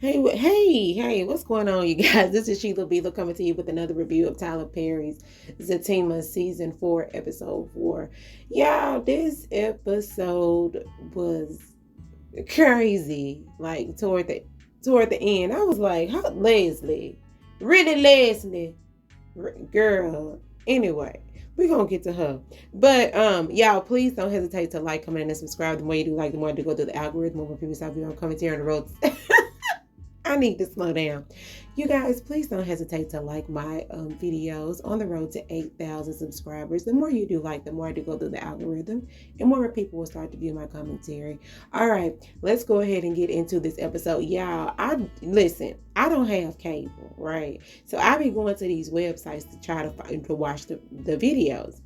Hey, what's going on, you guys? This is Sheila Beela coming to you with another review of Tyler Perry's Zatima Season 4, Episode 4. Y'all, this episode was crazy. Like, toward the end, I was like, how, Leslie? Really, Leslie? Girl. Anyway, we're gonna get to her. But y'all, please don't hesitate to like, comment, and subscribe. The more you do like, the more to go through the algorithm. More people stop you on commentary on the road. I need to slow down. You guys, please don't hesitate to like my videos on the road to 8,000 subscribers. The more you do like, the more I do go through the algorithm and more people will start to view my commentary. All right, let's go ahead and get into this episode. Y'all, I don't have cable, right? So I be going to these websites to try to watch the videos.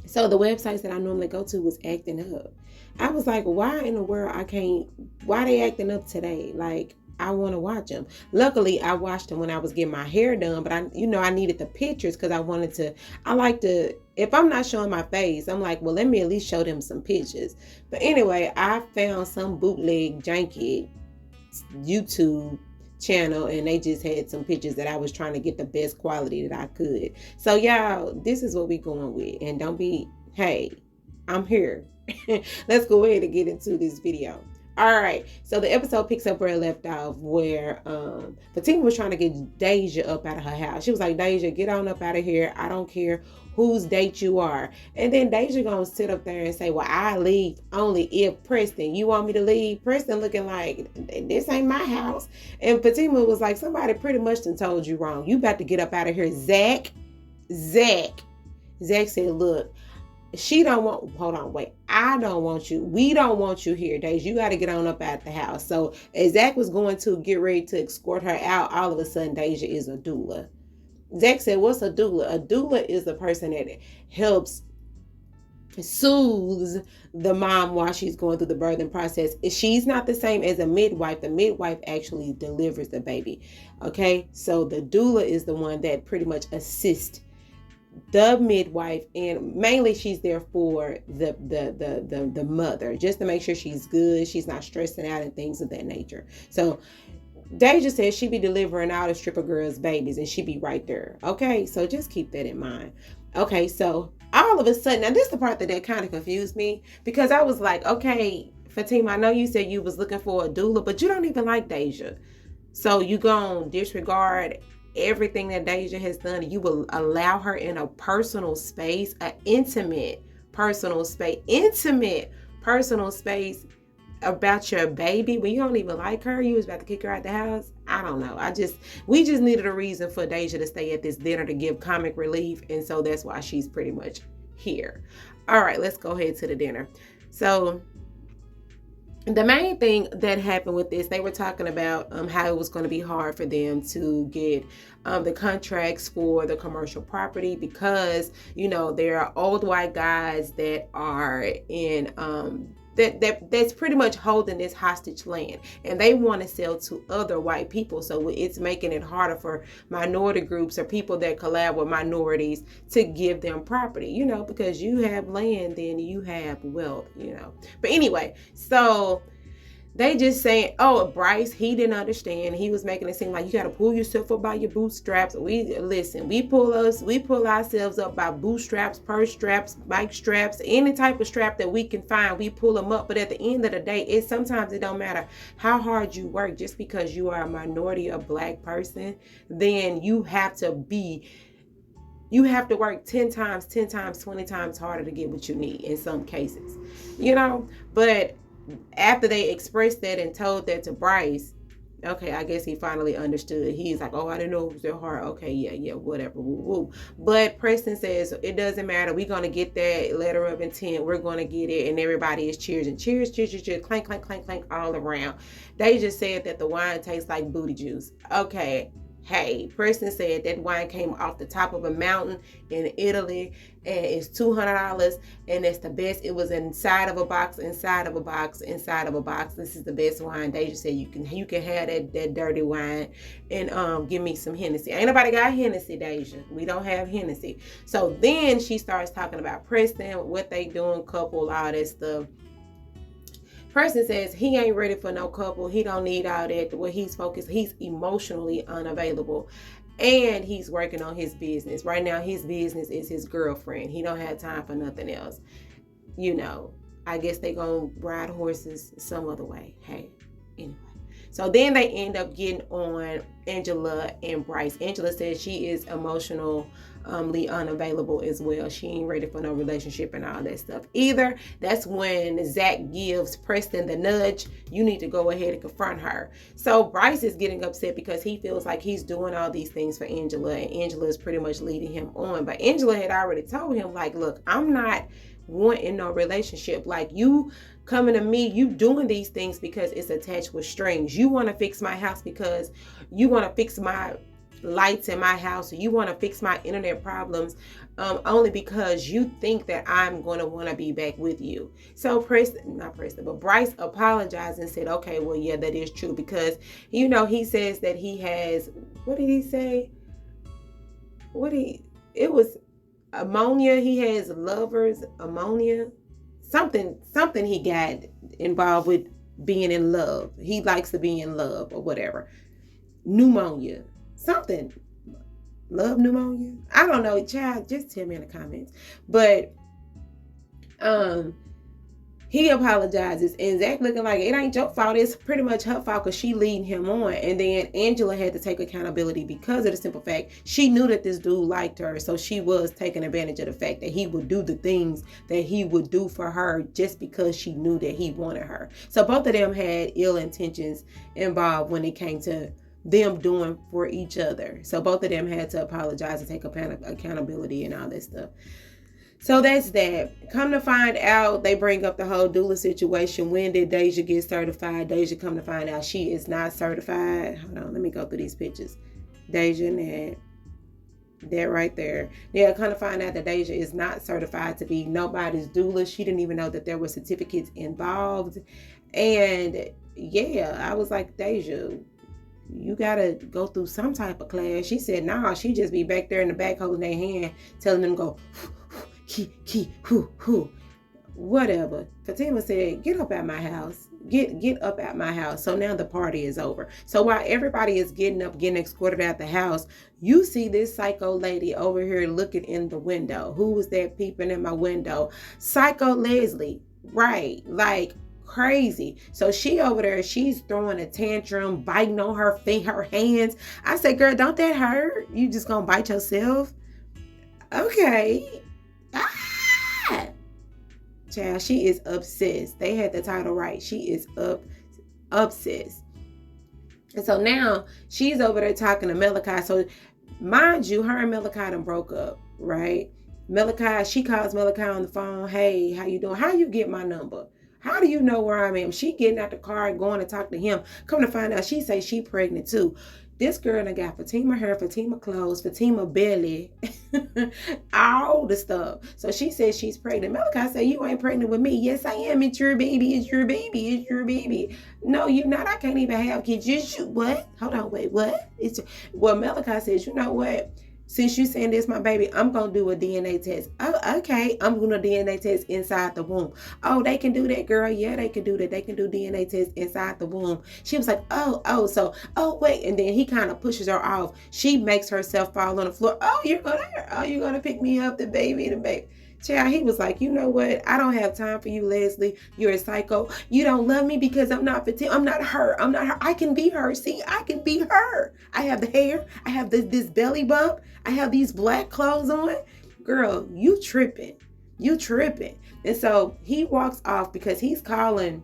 So the websites that I normally go to was acting up. I was like, why in the world why they acting up today? Like, I want to watch them. Luckily, I watched them when I was getting my hair done, but I needed the pictures because I like to, if I'm not showing my face, I'm like, well, let me at least show them some pictures. But anyway, I found some bootleg janky YouTube channel and they just had some pictures that I was trying to get the best quality that I could. So y'all, this is what we going with. And don't be, hey, I'm here. Let's go ahead and get into this video. All right, so the episode picks up where it left off, where Fatima was trying to get Deja up out of her house. She was like, Deja, get on up out of here. I don't care whose date you are. And then Deja gonna sit up there and say, well, I leave only if Preston, you want me to leave? Preston looking like, this ain't my house. And Fatima was like, somebody pretty much done told you wrong. You about to get up out of here. Zach said, look, I don't want you. We don't want you here, Deja. You got to get on up out the house. So as Zach was going to get ready to escort her out, all of a sudden Deja is a doula. Zach said, what's a doula? A doula is the person that helps soothes the mom while she's going through the birthing process. She's not the same as a midwife. The midwife actually delivers the baby. Okay, so the doula is the one that pretty much assists the midwife, and mainly she's there for the mother, just to make sure she's good, she's not stressing out and things of that nature. So Deja says she be delivering all the stripper girls' babies and she be right there. Okay, so just keep that in mind. Okay, so all of a sudden, now this is the part that kind of confused me, because I was like, okay, Fatima, I know you said you was looking for a doula, but you don't even like Deja. So you gonna disregard everything that Deja has done. You will allow her in a personal space, an intimate personal space about your baby when you don't even like her. You was about to kick her out the house. I don't know. We just needed a reason for Deja to stay at this dinner to give comic relief, and so that's why she's pretty much here. All right, let's go ahead to the dinner. So the main thing that happened with this, they were talking about how it was going to be hard for them to get the contracts for the commercial property because, there are old white guys that are in that's pretty much holding this hostage land, and they want to sell to other white people. So it's making it harder for minority groups or people that collab with minorities to give them property, because you have land, then you have wealth, But anyway, so they just saying, oh, Bryce, he didn't understand. He was making it seem like you got to pull yourself up by your bootstraps. We pull ourselves up by bootstraps, purse straps, bike straps, any type of strap that we can find. We pull them up. But at the end of the day, sometimes it don't matter how hard you work. Just because you are a minority or black person, then you have to work 10 times, 20 times harder to get what you need in some cases, but after they expressed that and told that to Bryce, okay, I guess he finally understood. He's like, oh, I didn't know it was that hard. Okay, yeah, whatever. Woo. But Preston says, it doesn't matter. We're going to get that letter of intent. We're going to get it. And everybody is cheering. Cheers, clank, clank, clank, clank, all around. They just said that the wine tastes like booty juice. Okay. Hey, Preston said that wine came off the top of a mountain in Italy, and it's $200, and it's the best. It was inside of a box. This is the best wine. Deja said you can have that dirty wine, and give me some Hennessy. Ain't nobody got Hennessy, Deja. We don't have Hennessy. So then she starts talking about Preston, what they doing, couple, all that stuff. Preston says he ain't ready for no couple. He don't need all that. Where he's focused, he's emotionally unavailable. And he's working on his business. Right now, his business is his girlfriend. He don't have time for nothing else. You know, I guess they gonna ride horses some other way. Hey, anyway. So then they end up getting on Angela and Bryce. Angela says she is emotionally unavailable as well. She ain't ready for no relationship and all that stuff either. That's when Zach gives Preston the nudge. You need to go ahead and confront her. So Bryce is getting upset because he feels like he's doing all these things for Angela, and Angela is pretty much leading him on. But Angela had already told him, like, look, I'm not wanting no relationship. Like, you coming to me, you doing these things because it's attached with strings. You want to fix my house because you want to fix my lights in my house, or you want to fix my internet problems only because you think that I'm going to want to be back with you. So Bryce apologized and said, okay, well, yeah, that is true, because, you know, he says that he has, what did he say? It was ammonia. He has lovers, ammonia, something he got involved with being in love. He likes to be in love or whatever. Pneumonia, something, love pneumonia. I don't know, child, just tell me in the comments. But he apologizes, and Zach looking like it ain't your fault. It's pretty much her fault because she leading him on. And then Angela had to take accountability because of the simple fact she knew that this dude liked her. So she was taking advantage of the fact that he would do the things that he would do for her just because she knew that he wanted her. So both of them had ill intentions involved when it came to them doing for each other. So both of them had to apologize and take accountability and all that stuff. So that's that. Come to find out, they bring up the whole doula situation. When did Deja get certified? Deja, come to find out, she is not certified. Hold on, let me go through these pictures. Deja and that right there. Yeah, come to find out that Deja is not certified to be nobody's doula. She didn't even know that there were certificates involved. And yeah, I was like, Deja, you gotta go through some type of class. She said, nah, she just be back there in the back holding their hand, telling them go, key, hoo. Whatever. Fatima said, get up at my house. Get up at my house. So now the party is over. So while everybody is getting up, getting escorted out the house, you see this psycho lady over here looking in the window. Who was that peeping in my window? Psycho Leslie. Right. Like, crazy. So she over there, she's throwing a tantrum, biting on her feet, her hands. I said, girl, don't that hurt? You just gonna bite yourself? Okay. Ah! Child, she is obsessed. They had the title right. She is obsessed. And so now she's over there talking to Malachi. So mind you, her and Malachi done broke up, right? Malachi, she calls Malachi on the phone. Hey, how you doing? How you get my number? How do you know where I am? She getting out the car and going to talk to him. Come to find out, she say she pregnant too. This girl done got Fatima hair, Fatima clothes, Fatima belly, all the stuff. So she says she's pregnant. Malachi said, you ain't pregnant with me. Yes, I am. It's your baby. It's your baby. It's your baby. No, you're not. I can't even have kids. What? Hold on, wait, what? Well, Malachi says, you know what? Since you saying this, my baby, I'm going to do a DNA test. Oh, okay. I'm going to DNA test inside the womb. Oh, they can do that, girl. Yeah, they can do that. They can do DNA test inside the womb. She was like, oh, wait. And then he kind of pushes her off. She makes herself fall on the floor. Oh, you're going to pick me up, the baby. Child, he was like, you know what? I don't have time for you, Leslie. You're a psycho. You don't love me because I'm not her. I can be her. See, I can be her. I have the hair. I have this belly bump. I have these black clothes on. Girl, you tripping. And so he walks off because he's calling.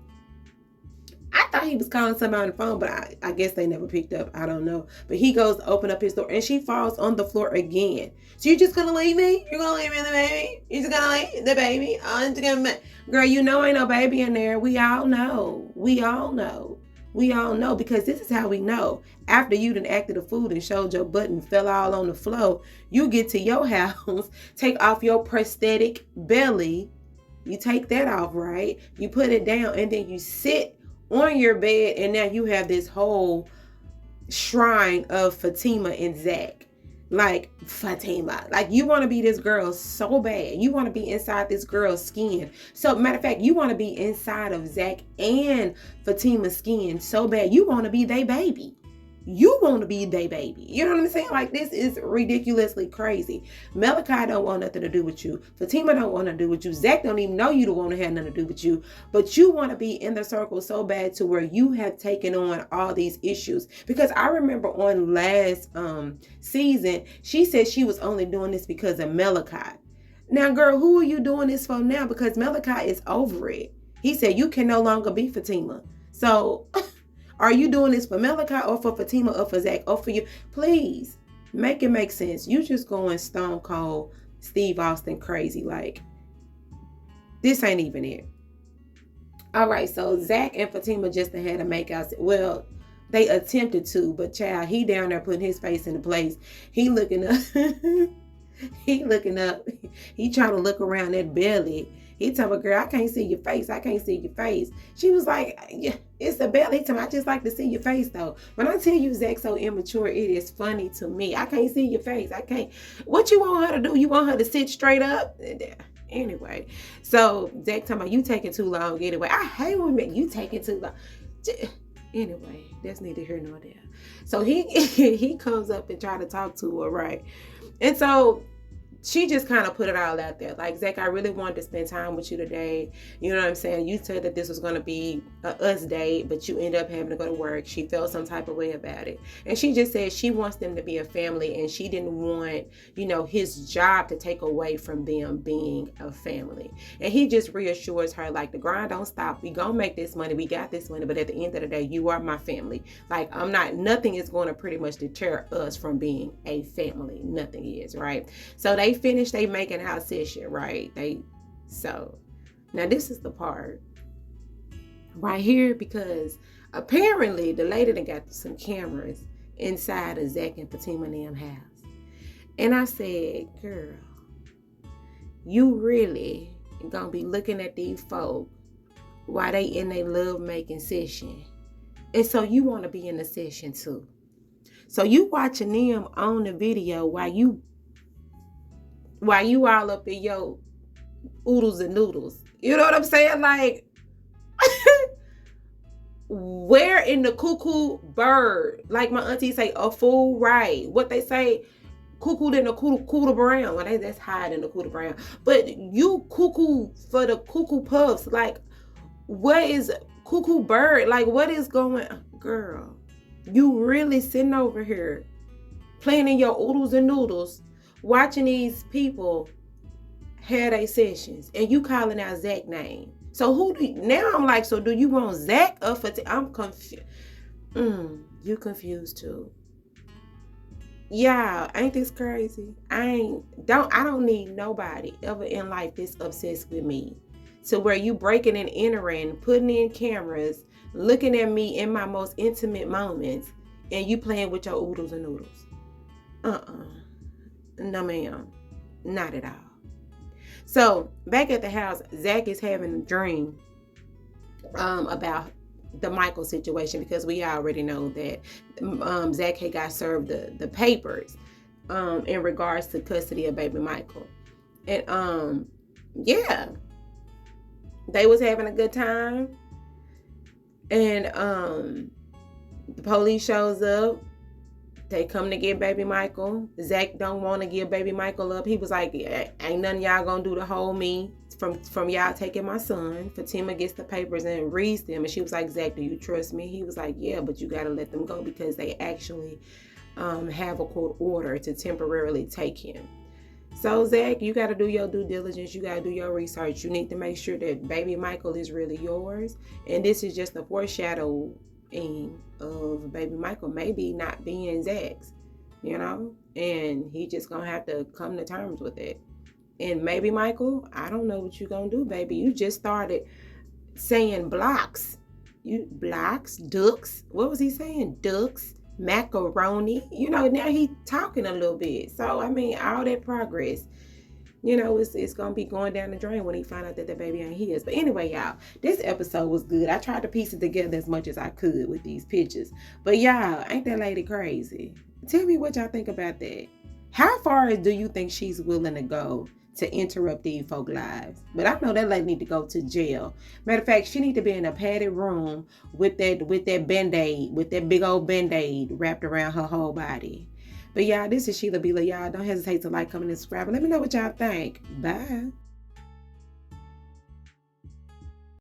I thought he was calling somebody on the phone, but I guess they never picked up. I don't know. But he goes to open up his door and she falls on the floor again. So you're just going to leave me? You're going to leave me the baby? You're just going to leave the baby? Girl, you know ain't no baby in there. We all know because this is how we know. After you done acted a fool and showed your butt and fell all on the floor, you get to your house, take off your prosthetic belly. You take that off, right? You put it down and then you sit on your bed, and now you have this whole shrine of Fatima and Zach. Like Fatima, like you want to be this girl so bad. You want to be inside this girl's skin. So matter of fact, you want to be inside of Zach and Fatima's skin so bad. You want to be their baby. You want to be their baby. You know what I'm saying? Like, this is ridiculously crazy. Malachi don't want nothing to do with you. Fatima don't want to do with you. Zach don't even know you don't want to have nothing to do with you. But you want to be in the circle so bad to where you have taken on all these issues. Because I remember on last season, she said she was only doing this because of Malachi. Now, girl, who are you doing this for now? Because Malachi is over it. He said you can no longer be Fatima. So... are you doing this for Malachi or for Fatima or for Zach or for you? Please make it make sense. You just going stone cold Steve Austin crazy. Like, this ain't even it. All right, so Zach and Fatima just had a makeout. Well, they attempted to, but child, he down there putting his face in the place. He looking up. He looking up. He trying to look around that belly. He told me, girl, I can't see your face. I can't see your face. She was like, yeah, it's the belly. He told me, I just like to see your face, though. When I tell you Zach's so immature, it is funny to me. I can't see your face. I can't. What you want her to do? You want her to sit straight up? Anyway, so Zach talking about, you taking too long anyway. I hate when you taking too long. Anyway, that's neither here nor there. So he comes up and try to talk to her, right? And so she just kind of put it all out there. Like, Zach, I really wanted to spend time with you today. You know what I'm saying? You said that this was going to be a us date, but you end up having to go to work. She felt some type of way about it. And she just said she wants them to be a family, and she didn't want, you know, his job to take away from them being a family. And he just reassures her, like, the grind don't stop. We gonna make this money. We got this money. But at the end of the day, you are my family. Like, nothing is going to pretty much deter us from being a family. Nothing is, right? So they finished they making out session, right? So now this is the part right here, because apparently the lady done got some cameras inside of Zach and Fatima and them house. And I said, girl, you really gonna be looking at these folk while they in their love making session. And so you want to be in the session too. So you watching them on the video while you all up in your oodles and noodles. You know what I'm saying? Like, where in the cuckoo bird? Like my auntie say, a fool right. What they say, cuckoo in the cooter brown. Well, that's higher than the cooter brown. But you cuckoo for the cuckoo puffs. Like, what is cuckoo bird? Like, what is going on? Girl, you really sitting over here playing in your oodles and noodles, watching these people have their sessions, and you calling out Zach's name. So now I'm like, so do you want Zach or Fatima? I'm confused. You confused too. Yeah, ain't this crazy? I don't need nobody ever in life this obsessed with me. So where you breaking and entering, putting in cameras, looking at me in my most intimate moments, and you playing with your oodles and noodles. No, ma'am. Not at all. So, back at the house, Zach is having a dream about the Michael situation, because we already know that Zach had got served the papers in regards to custody of baby Michael. And, yeah. They was having a good time. And the police shows up. They come to get baby Michael. Zach don't want to give baby Michael up. He was like, ain't nothing y'all gonna do to hold me from y'all taking my son. Fatima gets the papers and reads them. And she was like, Zach, do you trust me? He was like, yeah, but you got to let them go, because they actually have a court order to temporarily take him. So, Zach, you got to do your due diligence. You got to do your research. You need to make sure that baby Michael is really yours. And this is just a foreshadowing of baby Michael maybe not being Zach's, you know, and he just gonna have to come to terms with it. And maybe Michael, I don't know what you gonna do, baby. You just started saying blocks. You blocks, ducks. What was he saying? Ducks, macaroni. You know, now he talking a little bit. So I mean, all that progress, you know, it's going to be going down the drain when he find out that the baby ain't his. But anyway, y'all, this episode was good. I tried to piece it together as much as I could with these pictures. But y'all, ain't that lady crazy? Tell me what y'all think about that. How far do you think she's willing to go to interrupt these folk lives? But I know that lady need to go to jail. Matter of fact, she need to be in a padded room with that band-aid, with that big old band-aid wrapped around her whole body. But y'all, this is Sheila Bila. Y'all don't hesitate to like, comment, and subscribe. And let me know what y'all think. Bye.